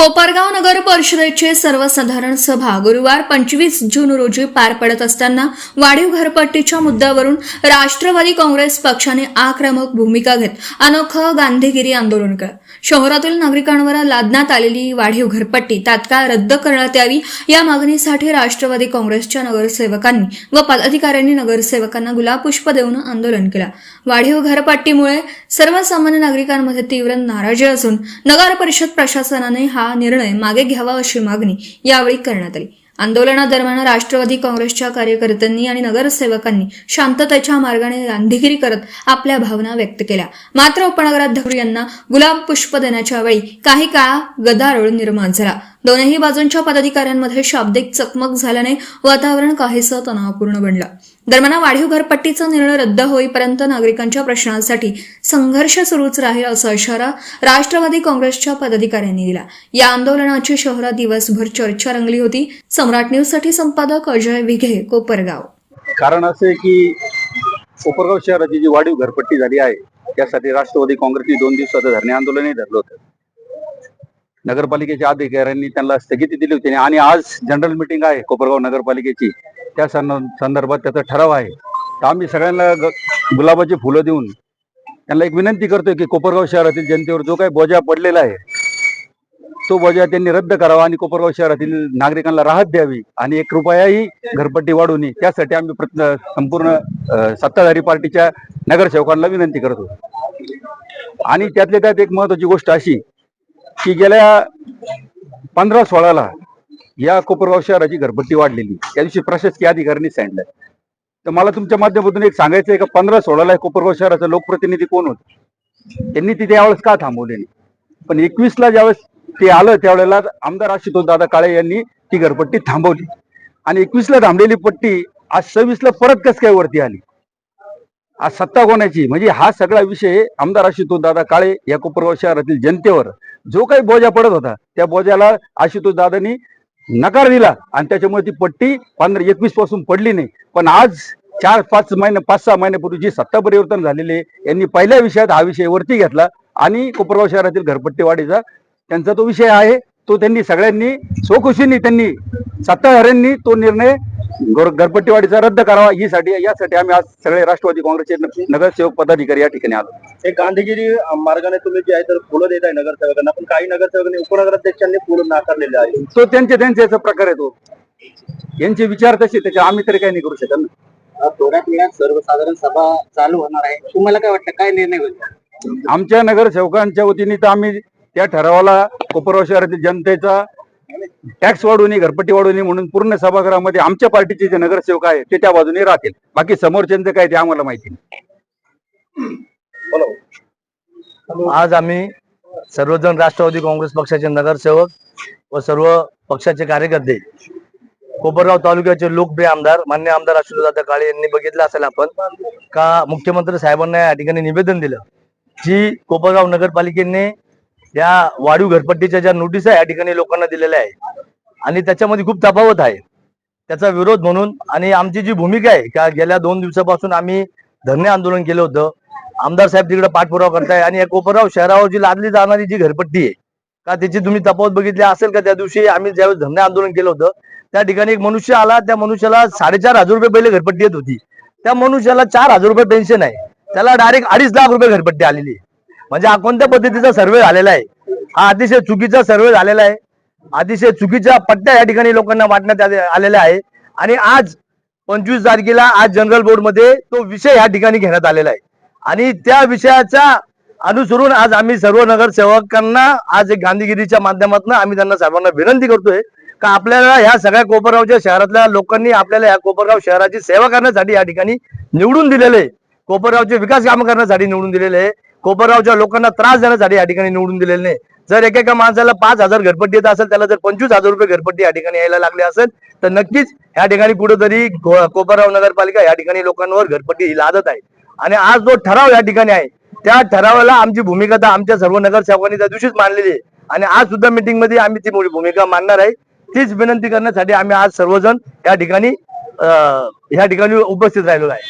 कोपरगाव नगर परिषदेचे सर्वसाधारण सभा गुरुवार 25 जून रोजी पार पडत असताना वाढीव घरपट्टीच्या मुद्द्यावरून राष्ट्रवादी काँग्रेस पक्षाने आक्रमक भूमिका घेत अनोखं गांधीगिरी आंदोलन केलं। शहरातील नागरिकांवर लादण्यात आलेली वाढीव घरपट्टी तात्काळ रद्द करण्यात यावी या मागणीसाठी राष्ट्रवादी काँग्रेसच्या नगरसेवकांनी व पदाधिकाऱ्यांनी नगरसेवकांना गुलाबपुष्प देऊन आंदोलन केलं। वाढीव घरपट्टीमुळे सर्वसामान्य नागरिकांमध्ये तीव्र नाराजी असून नगर परिषद प्रशासनाने हा निर्णय मागे घ्यावा अशी मागणी यावेळी करण्यात आली। आंदोलनादरम्यान राष्ट्रवादी काँग्रेसच्या कार्यकर्त्यांनी आणि नगरसेवकांनी शांततेच्या मार्गाने गांधीगिरी करत आपल्या भावना व्यक्त केल्या। मात्र उपनगराध्यक्ष यांना गुलाब पुष्प देण्याच्या वेळी काही काळ गदारोळ निर्माण झाला। दोन्ही बाजूंच्या पदाधिकाऱ्यांमध्ये शाब्दिक चकमक झाल्याने वातावरण काहीसं तणावपूर्ण बनलं। दरम्यान वाढीव घरपट्टीचा निर्णय रद्द होईपर्यंत नागरिकांच्या प्रश्नांसाठी संघर्ष सुरूच राहील असा इशारा राष्ट्रवादी काँग्रेसच्या पदाधिकाऱ्यांनी दिला। या आंदोलनाची शहरात दिवसभर चर्चा रंगली होती। सम्राट न्यूज साठी संपादक अजय विघे, कोपरगाव। कारण असे की कोपरगाव शहराची जी वाढीव घरपट्टी झाली आहे त्यासाठी राष्ट्रवादी काँग्रेसने 2 दिवसाचं धरणे आंदोलनही धरलं होतं। नगरपालिकेच्या अधिकाऱ्यांनी त्यांना स्थगिती दिली होती आणि आज जनरल मीटिंग आहे कोपरगाव नगरपालिकेची, त्या संदर्भात त्याचा ठराव आहे। तर आम्ही सगळ्यांना गुलाबाची फुलं देऊन त्यांना एक विनंती करतोय की कोपरगाव शहरातील जनतेवर जो काही बोजा पडलेला आहे तो बोजा त्यांनी रद्द करावा आणि कोपरगाव शहरातील नागरिकांना राहत द्यावी आणि 1 रुपयाही घरपट्टी वाढवू नये, त्यासाठी आम्ही संपूर्ण सत्ताधारी पार्टीच्या नगरसेवकांना विनंती करतो। आणि त्यातल्या त्यात एक महत्वाची गोष्ट अशी की गेल्या 15-16ला या कोपरगाव शहराची घरपट्टी वाढलेली, त्या दिवशी प्रशासकीय अधिकाऱ्यांनी सांगितलं। तर मला तुमच्या माध्यमातून एक सांगायचं आहे का 15-16ला कोपरगाव शहराचा लोकप्रतिनिधी कोण होते, त्यांनी तिथे यावेळेस का थांबवले नाही, पण 21ला ज्यावेळेस ते आलं त्यावेळेला आमदार आशुतोष दादा काळे यांनी ती घरपट्टी थांबवली आणि 21ला थांबलेली पट्टी आज 26ला परत कस काय वरती आली, आज सत्ता कोणाची? म्हणजे हा सगळा विषय आमदार आशुतोष दादा काळे या कोपरगाव शहरातील जनतेवर जो काही बोजा पडत होता त्या बोजाला आशुतोष दादांनी नकार दिला आणि त्याच्यामुळे ती पट्टी 15-21 पासून पडली नाही। पण आज 4-5 महिने 5-6 महिन्यापूर्वी जी सत्ता परिवर्तन झालेले यांनी पहिल्या विषयात हा विषय वरती घेतला आणि कोपरगाव शहरातील घरपट्टी वाढीचा त्यांचा तो विषय आहे तो त्यांनी सगळ्यांनी स्वखुशीने त्यांनी सत्ताधाऱ्यांनी तो निर्णय घरपट्टी वाढीचा रद्द करावा यासाठी आम्ही आज सगळे राष्ट्रवादी काँग्रेसचे नगरसेवक पदाधिकारी या ठिकाणी आलो। एक गांधीगिरी मार्गाने तुम्ही जे आहे तर फुलं देत आहे नगरसेवकांना, पण काही नगरसेवकांनी उपनगराध्यक्षांनी फुलं नाकारलेले आहे। तो त्यांच्या प्रकार आहे, तो यांचे विचार तसे, त्याच्या आम्ही तरी काही नाही करू शकत ना। थोड्याच वेळात सर्वसाधारण सभा चालू होणार आहे, तुम्हाला काय वाटतं काय निर्णय होईल? आमच्या नगरसेवकांच्या वतीने तर आम्ही त्या ठरावाला कोपरगाव शहरातील जनतेचा टॅक्स वाढवू नये, घरपट्टी वाढवू नये म्हणून पूर्ण सभागृहामध्ये आमच्या पार्टीचे जे नगरसेवक आहेत ते त्या बाजूने राहतील, बाकी समोरच्यांचं काय ते आम्हाला माहिती नाही। आज आम्ही सर्वजण राष्ट्रवादी काँग्रेस पक्षाचे नगरसेवक व सर्व पक्षाचे कार्यकर्ते कोपरगाव तालुक्याचे लोकप्रिय आमदार मान्य आमदार आशुतोषदादा काळे यांनी बघितलं असेल आपण का मुख्यमंत्री साहेबांना या ठिकाणी निवेदन दिलं जी कोपरगाव नगरपालिकेने या वाढीव घरपट्टीच्या ज्या नोटीस आहे या ठिकाणी लोकांना दिलेल्या आहे आणि त्याच्यामध्ये खूप तफावत आहे, त्याचा विरोध म्हणून आणि आमची जी भूमिका आहे का गेल्या 2 दिवसापासून आम्ही धरणे आंदोलन केलं होतं। आमदार साहेब तिकडे पाठपुरावा करताय आणि या कोपरगाव शहरावर जी लादली जाणारी जी घरपट्टी आहे का त्याची तुम्ही तफावत बघितली असेल का? त्या दिवशी आम्ही ज्यावेळेस धरणे आंदोलन केलं होतं त्या ठिकाणी एक मनुष्य आला, त्या मनुष्याला 4,500 रुपये पहिले घरपट्टी येत होती, त्या मनुष्याला 4,000 रुपये पेन्शन आहे, त्याला डायरेक्ट 2.5 लाख रुपये घरपट्टी आलेली आहे। म्हणजे हा कोणत्या पद्धतीचा सर्वे झालेला आहे? हा अतिशय चुकीचा सर्वे झालेला आहे, अतिशय चुकीच्या पट्ट्या या ठिकाणी लोकांना वाटण्यात आलेल्या आहे आणि आज 25 तारखेला आज जनरल बोर्डमध्ये तो विषय या ठिकाणी घेण्यात आलेला आहे आणि त्या विषयाचा अनुसरून आज आम्ही सर्व नगरसेवकांना आज एक गांधीगिरीच्या माध्यमातून आम्ही त्यांना सर्वांना विनंती करतोय का आपल्याला ह्या सगळ्या कोपरगावच्या शहरातल्या लोकांनी आपल्याला या कोपरगाव शहराची सेवा करण्यासाठी या ठिकाणी निवडून दिलेले आहे, कोपरगावचे विकास काम करण्यासाठी निवडून दिलेले आहे, कोपरगावच्या लोकांना त्रास देण्यासाठी या ठिकाणी निवडून दिलेले नाही। जर एकेका माणसाला 5,000 घरपट्टी येत असेल, त्याला जर 25,000 रुपये घरपट्टी या ठिकाणी यायला लागले असेल तर नक्कीच या ठिकाणी कुठेतरी कोपरगाव नगरपालिका या ठिकाणी लोकांवर घरपट्टी ही लादत आहे आणि आज जो ठराव या ठिकाणी आहे त्या ठरावाला आमची भूमिका तर आमच्या सर्व नगरसेवकांनी त्या दिवशीच मांडलेली आहे आणि आज सुद्धा मीटिंग मध्ये आम्ही ती भूमिका मांडणार आहे। तीच विनंती करण्यासाठी आम्ही आज सर्वजण या ठिकाणी उपस्थित राहिलो आहे।